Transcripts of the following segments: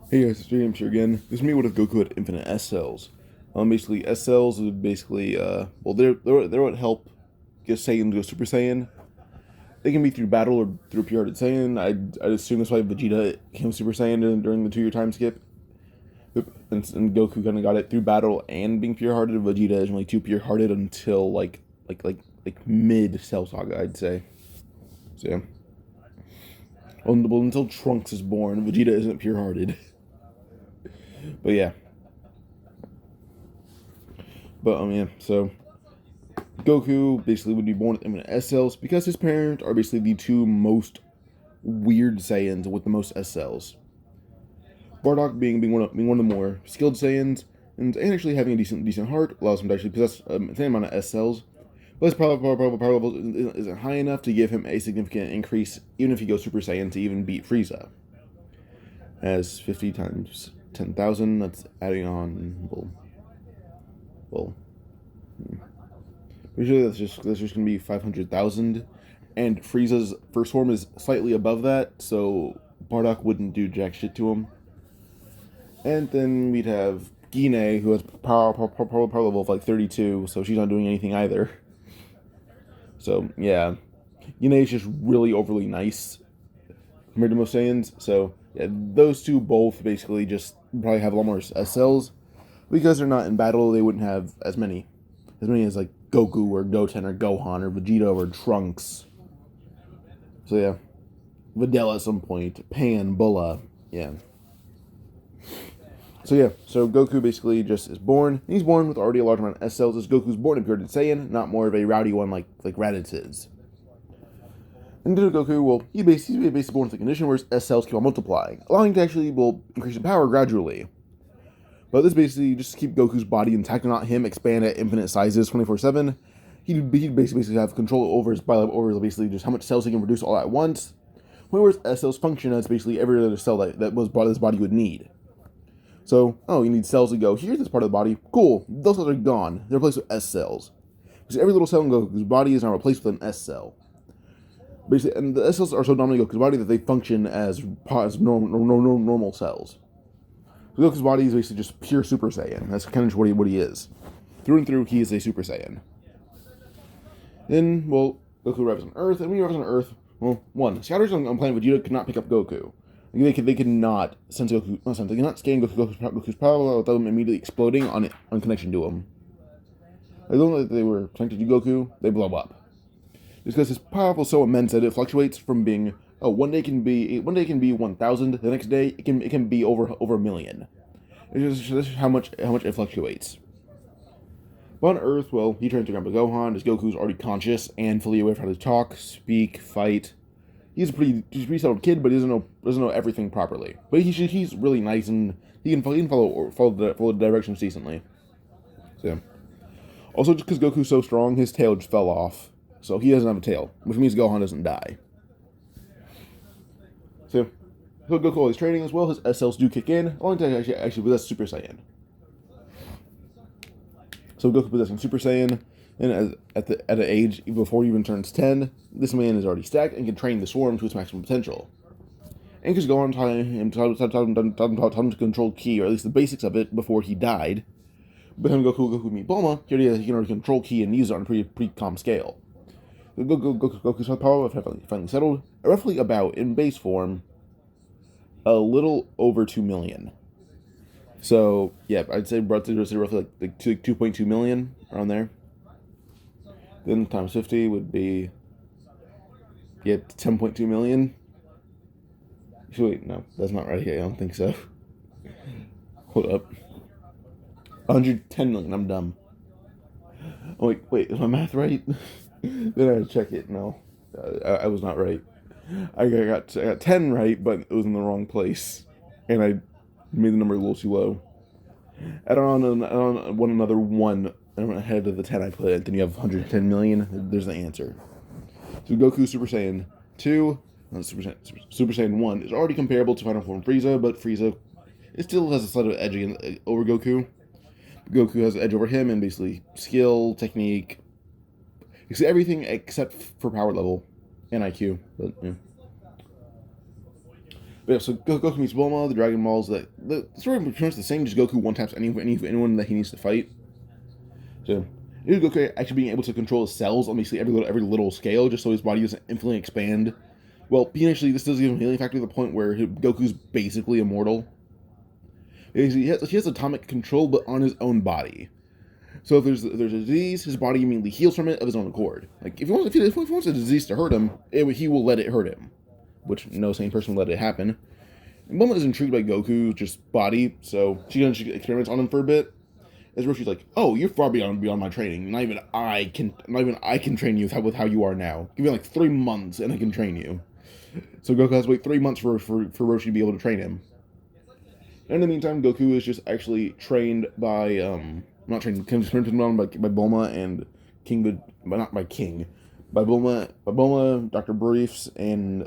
Hey guys, it's James here again. This is me with Goku at Infinite S cells. Basically, S cells is basically, well, they're what help get Saiyans go Super Saiyan. They can be through battle or through pure Saiyan. I'd assume that's why Vegeta became Super Saiyan during the 2 year time skip. And Goku kind of got it through battle and being pure hearted. Vegeta isn't really too pure hearted until like mid Cell Saga, I'd say. So yeah. Well, until Trunks is born, Vegeta isn't pure hearted. But yeah. Yeah, so Goku basically would be born with infinite S cells because his parents are basically the two most weird Saiyans with the most S cells. Bardock being one of the more skilled Saiyans and actually having a decent heart allows him to actually possess a same amount of S cells, but his power level isn't high enough to give him a significant increase even if he goes Super Saiyan to even beat Frieza. As 50 times 10,000, that's adding on well usually that's just gonna be 500,000, and Frieza's first form is slightly above that, so Bardock wouldn't do jack shit to him. And then we'd have Gine, who has power level of like 32, so she's not doing anything either. So yeah, Gine is just really overly nice compared to most Saiyans. So yeah, those two both basically just probably have a lot more SLs because they're not in battle. They wouldn't have as many as like Goku or Goten or Gohan or Vegeta or Trunks. So yeah, Videl at some point, Pan, Bulla, yeah. So yeah, so Goku basically just is born. He's born with already a large amount of S cells. As Goku's born a pure Saiyan, not more of a rowdy one like Raditz is. And Goku, well, he's basically born with a condition where his S cells keep on multiplying, allowing him to actually increase in power gradually. But this basically just keep Goku's body intact and not him expand at infinite sizes 24/7. He'd basically have control over over basically just how much cells he can produce all at once. Whereas S cells function as basically every other cell that his body would need. So, you need cells to go here's this part of the body. Cool. Those cells are gone. They're replaced with S cells. Because every little cell in Goku's body is now replaced with an S cell. Basically, and the S cells are so dominant in Goku's body that they function as normal cells. So Goku's body is basically just pure Super Saiyan. That's kind of what he is. Through and through, he is a Super Saiyan. Then, well, Goku arrives on Earth, and when he arrives on Earth, well, one, scouters on planet Vegeta could not pick up Goku. They could not sense Goku. They cannot scan Goku's power without them immediately exploding on connection to him. As long as they were connected to Goku, they blow up. It's because his power is so immense that it fluctuates from being one day can be 1,000, the next day it can be over a million. It's just how much it fluctuates. But on Earth, well, he turns to Grandpa Gohan as Goku's already conscious and fully aware of how to talk, speak, fight. He's a pretty settled kid, but he doesn't know everything properly. But he's really nice and he can follow the directions decently. So yeah. Also, just because Goku's so strong, his tail just fell off, so he doesn't have a tail, which means Gohan doesn't die. So Goku always training as well. His S cells do kick in. Only time actually possess Super Saiyan. So Goku possessing Super Saiyan, and at an age before he even turns 10, this man is already stacked and can train the Swarm to its maximum potential. And because Gohan taught him to control Ki, or at least the basics of it, before he died. By the time Goku meet Bulma, he can already control Ki and use it on a pretty calm scale. Goku's power finally settled, roughly about, in base form, a little over 2 million. So, yeah, I'd say roughly like 2.2 million, around there. Then times 50 would be, 10.2 million. Actually, wait, no, that's not right. I don't think so. Hold up. 110 million, I'm dumb. Oh, wait, is my math right? Then I had to check it. No, I was not right. I got 10 right, but it was in the wrong place. And I made the number a little too low. Add on another one ahead of the 10 I put it, then you have 110 million. There's the answer. So Goku Super Saiyan 2, Super Saiyan 1 is already comparable to Final Form Frieza, but Frieza it still has a slight edge over Goku. Goku has an edge over him in basically skill, technique, everything except for power level and IQ. But yeah. But yeah, so Goku meets Bulma, the Dragon Balls. The story is pretty much the same. Just Goku one taps anyone that he needs to fight. So Goku actually being able to control his cells on basically every little scale, just so his body doesn't infinitely expand. Well, this does give him a healing factor to the point where Goku's basically immortal. He has atomic control, but on his own body. So if there's a disease, his body immediately heals from it of his own accord. Like if he wants a disease to hurt him, he will let it hurt him, which no sane person will let it happen. And Bulma is intrigued by Goku's just body, so she experiments on him for a bit. As Roshi's like, "Oh, you're far beyond my training. Not even I can train you with how you are now. Give me like 3 months, and I can train you." So Goku has to wait 3 months for Roshi to be able to train him. And in the meantime, Goku is just actually trained by not trained, trained by Bulma and King, but not by King, by Bulma, Dr. Briefs, and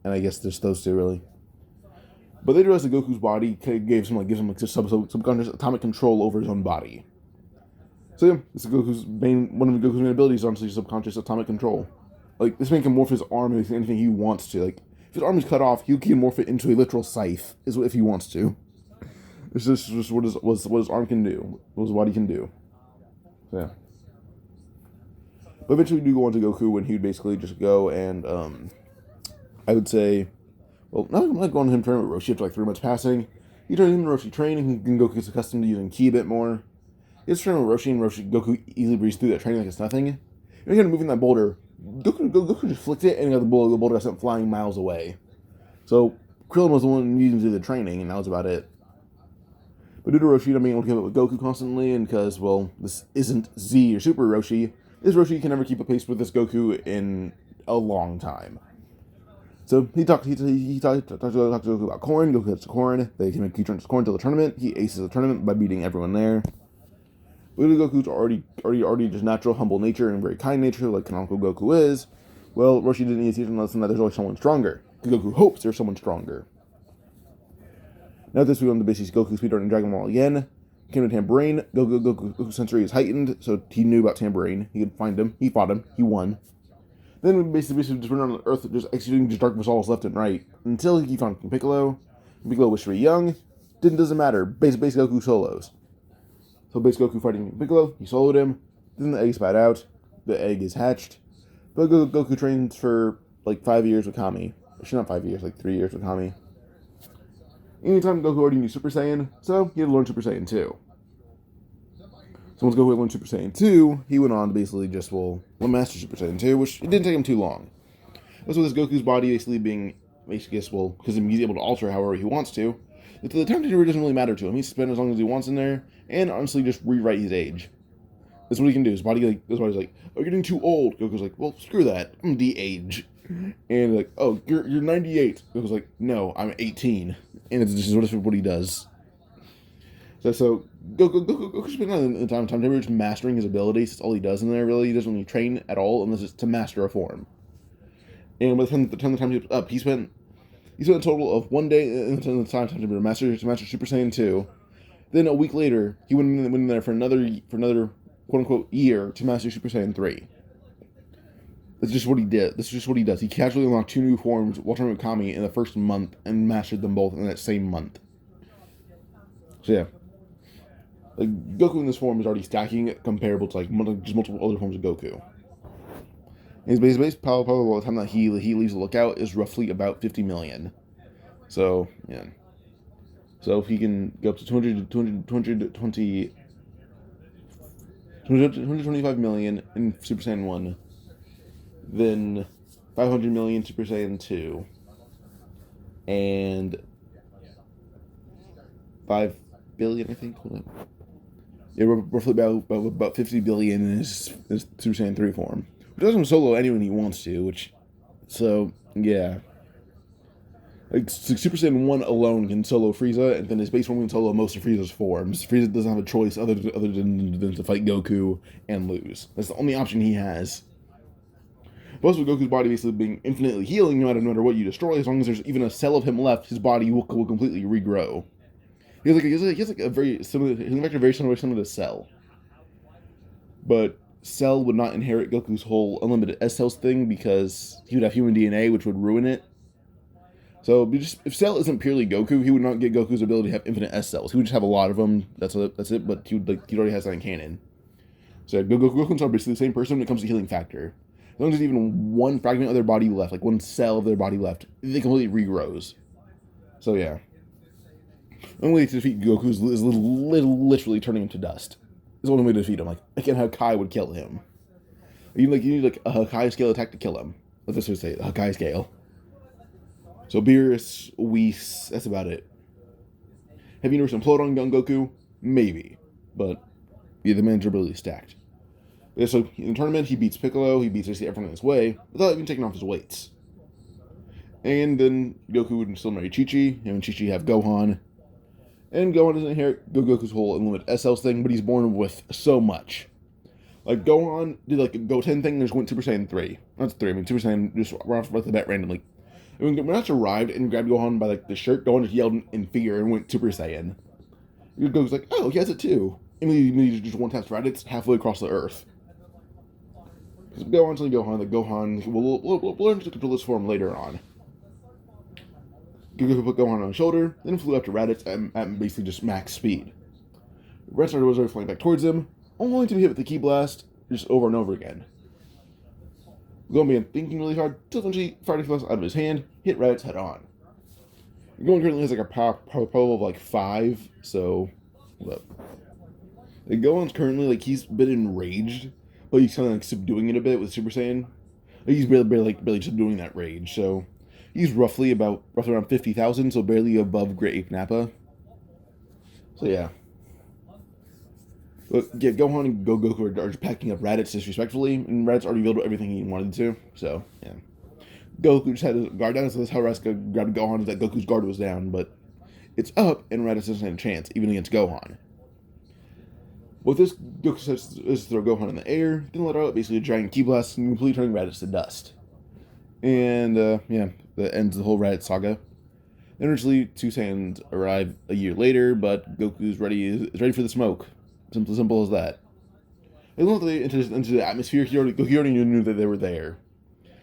I guess there's those two really. But they realized that Goku's body gives him subconscious atomic control over his own body. So yeah, this is one of Goku's main abilities is honestly subconscious atomic control. Like this man can morph his arm into anything he wants to. Like if his arm is cut off, he can morph it into a literal scythe, if he wants to. It's just what his arm can do, what his body can do. So, yeah. But eventually we do go on to Goku when he would basically just go and I would say, well, I'm not going to him training with Roshi after like 3 months passing. He turns him to Roshi training, and Goku gets accustomed to using Ki a bit more. He's training with Roshi, and Goku easily breezes through that training like it's nothing. And again, moving that boulder, Goku just flicked it, and the boulder got sent flying miles away. So Krillin was the one needing to do the training, and that was about it. But due to Roshi not being able to keep up with Goku constantly, and because, well, this isn't Z or Super Roshi, this Roshi can never keep a pace with this Goku in a long time. So he talked to Goku about corn. Goku gets the corn. He turns corn to the tournament. He aces the tournament by beating everyone there. But Goku's already just natural, humble nature and very kind nature, like canonical Goku is. Well, Roshi didn't need to teach him lesson that there's always someone stronger. Goku hopes there's someone stronger. Now this we go on to basically Goku speedrunning Dragon Ball again. Came to Tambourine. Goku's sensory is heightened, so he knew about Tambourine. He could find him. He fought him. He won. Then we basically just went on Earth, just executing just Dark Vassals left and right until he found King Piccolo. Piccolo wished to be young. Doesn't matter. Base Goku solos. So base Goku fighting King Piccolo. He soloed him. Then the egg spat out. The egg is hatched. But Goku trains for like 5 years with Kami. Actually, not 5 years, like 3 years with Kami. Anytime Goku already knew Super Saiyan, so he had to learn Super Saiyan 2. So once Goku learned Super Saiyan 2, he went on to basically just, master Super Saiyan 2, which it didn't take him too long. That's with his Goku's body basically being, because he's able to alter however he wants to. The time to doesn't really matter to him. He can spend as long as he wants in there, and honestly just rewrite his age. That's what he can do. His body's like, "Oh, you're getting too old." Goku's like, "Well, screw that. I'm de-age." And like, "Oh, you're 98." Goku's like, "No, I'm 18." And it's just what he does. So Goku spends the time just mastering his abilities. That's all he does in there, really. He doesn't really train at all unless it's to master a form. And by the time he's up, he spent a total of 1 day in the time to master Super Saiyan 2. Then a week later, he went in there for another quote unquote year to master Super Saiyan 3. That's just what he did. That's just what he does. He casually unlocked 2 new forms while training with Kami in the first month and mastered them both in that same month. So yeah. Like, Goku in this form is already stacking comparable to just multiple other forms of Goku. His base power by the time that he leaves the lookout is roughly about 50 million. So, yeah. So if he can go up to 225 million in Super Saiyan 1, then 500 million Super Saiyan 2, and 5 billion, I think. Hold on. Yeah, roughly about 50 billion in his Super Saiyan 3 form. Which doesn't solo anyone he wants to, so, yeah. Like, Super Saiyan 1 alone can solo Frieza, and then his base form can solo most of Frieza's forms. Frieza doesn't have a choice other than to fight Goku and lose. That's the only option he has. Plus, with Goku's body basically being infinitely healing, no matter what you destroy, as long as there's even a cell of him left, his body will completely regrow. He has a very similar, very similar to Cell. But Cell would not inherit Goku's whole unlimited S cells thing because he would have human DNA, which would ruin it. So if Cell isn't purely Goku, he would not get Goku's ability to have infinite S cells. He would just have a lot of them. That's it. But he already has that in canon. So Goku and Cell are basically the same person when it comes to healing factor. As long as there's even one fragment of their body left, like one cell of their body left, they completely regrows. So yeah. The only way to defeat Goku is literally turning him to dust. It's the only way to defeat him. Like, again, Hakai would kill him. You need a Hakai scale attack to kill him. Let's just say it, Hakai scale. So Beerus, Whis, that's about it. Have you never implode on Goku? Maybe. But yeah, the man's really stacked. Yeah, so in the tournament, he beats Piccolo, he beats basically everyone in his way, without even taking off his weights. And then Goku would still marry Chi-Chi, him and Chi-Chi have Gohan. And Gohan doesn't inherit Goku's whole unlimited SLs thing, but he's born with so much. Like, Gohan did like a Goten thing and just went Super Saiyan 3. Not 3, I mean Super Saiyan just right off the bat randomly. And when Raditz arrived and grabbed Gohan by like the shirt, Gohan just yelled in fear and went Super Saiyan. Goku's like, oh, he has it too. And he just one-taps Raditz halfway across the earth. Because Gohan's only Gohan, that Gohan, we'll learn to control this form later on. Goku put Gohan on his shoulder, then flew after Raditz at basically just max speed. Raditz started flying back towards him, only to be hit with the Ki Blast just over and over again. Gohan began thinking really hard, till eventually fired a blast out of his hand, hit Raditz head on. Gohan currently has like a power of like 5, so look. Like, Gohan's currently like he's a bit enraged, but he's kind of like subduing it a bit with Super Saiyan. Like, he's barely subduing that rage, so he's roughly around 50,000, so barely above Great Ape Nappa. So yeah. But yeah, Gohan and Goku are just packing up Raditz disrespectfully, and Raditz already revealed everything he wanted to, so yeah. Goku just had his guard down, so that's how Raditz grabbed Gohan, is that Goku's guard was down, but it's up, and Raditz doesn't have a chance, even against Gohan. With this, Goku starts to throw Gohan in the air, then let out basically a giant Ki Blast, and completely turning Raditz to dust. And, yeah, that ends the whole Raditz Saga. Then eventually, two Saiyans arrive a year later, but Goku's ready for the smoke. Simple as that. As soon as they into the atmosphere, he already knew that they were there.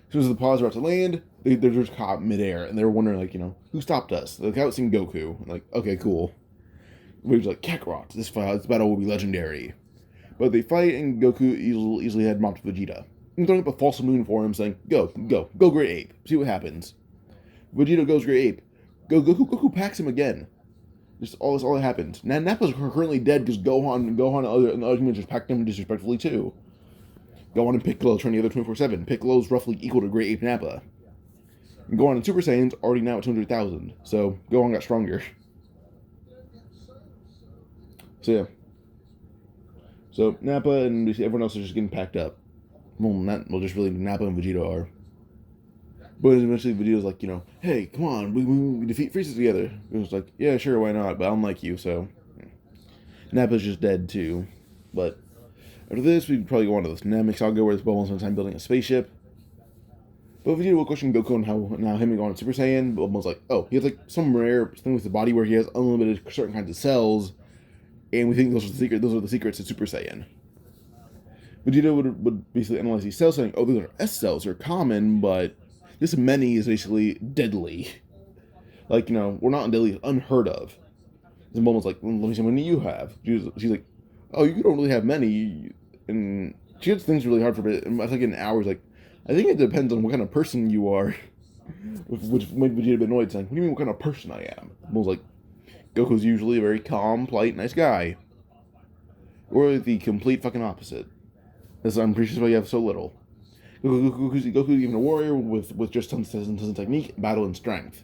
As soon as the pods were about to land, they're just caught midair, and they were wondering, like, who stopped us? Like, I was seeing Goku. Like, okay, cool. He was like, Kakarot, this battle will be legendary. But they fight, and Goku easily had mopped Vegeta. And throwing up a false moon for him, saying, go Great Ape, see what happens. Vegeta goes Great Ape. Goku packs him again. Just all that happened. Now Nappa's currently dead because Gohan and the other humans just packed him disrespectfully too. Gohan and Piccolo turn the other 24/7. Piccolo's roughly equal to Great Ape Nappa. And Gohan and Super Saiyan's already now at 200,000, so Gohan got stronger. So yeah. So Nappa and everyone else is just getting packed up. Just really Nappa and Vegeta are. But eventually Vegeta's like, hey, come on, we defeat Frieza together. It was like, yeah, sure, why not? But I don't like you, so. Nappa's just dead too. But after this, we'd probably go on to this dynamic saga where this Bulma spends time building a spaceship. But Vegeta will question Goku on how now him going Super Saiyan. But Bulma's like, oh, he has like some rare thing with the body where he has unlimited certain kinds of cells, and we think those are the secrets to Super Saiyan. Vegeta would basically analyze these cells, saying, oh, those are S cells, they're common, but this many is basically deadly. Like, we're not deadly, it's unheard of. And Bulma's like, let me see how many you have. She's like, oh, you don't really have many. And she gets things really hard for a bit. And I think in hours, like, I think it depends on what kind of person you are. Which made Vegeta a bit annoyed, saying, what do you mean what kind of person I am? Bulma's like, Goku's usually a very calm, polite, nice guy. Or the complete fucking opposite. I'm pretty sure why you have so little. Goku's even a warrior with just tons of technique, battle, and strength.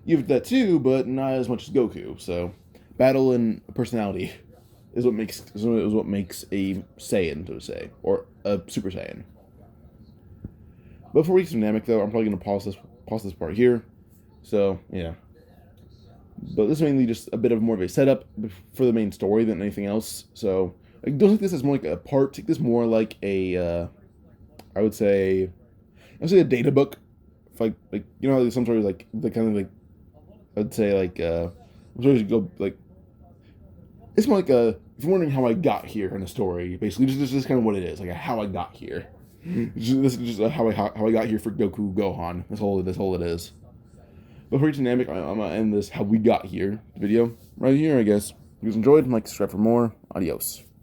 You have that too, but not as much as Goku. So, battle and personality is what makes a Saiyan, so to say, or a Super Saiyan. Before we get to dynamic, though, I'm probably going to pause this part here. So yeah. But this is mainly just a bit of more of a setup for the main story than anything else. So don't take this as more like a part. Take this more like a I would say a data book. If like some stories like the kind of like I'd say like stories go like it's more like if you're wondering how I got here in a story, basically this is kind of what it is, like how I got here. This is just how I got here for Goku Gohan. That's all it is. But for each dynamic, I'm gonna end this how we got here video right here, I guess. If you guys enjoyed, like, subscribe for more. Adios.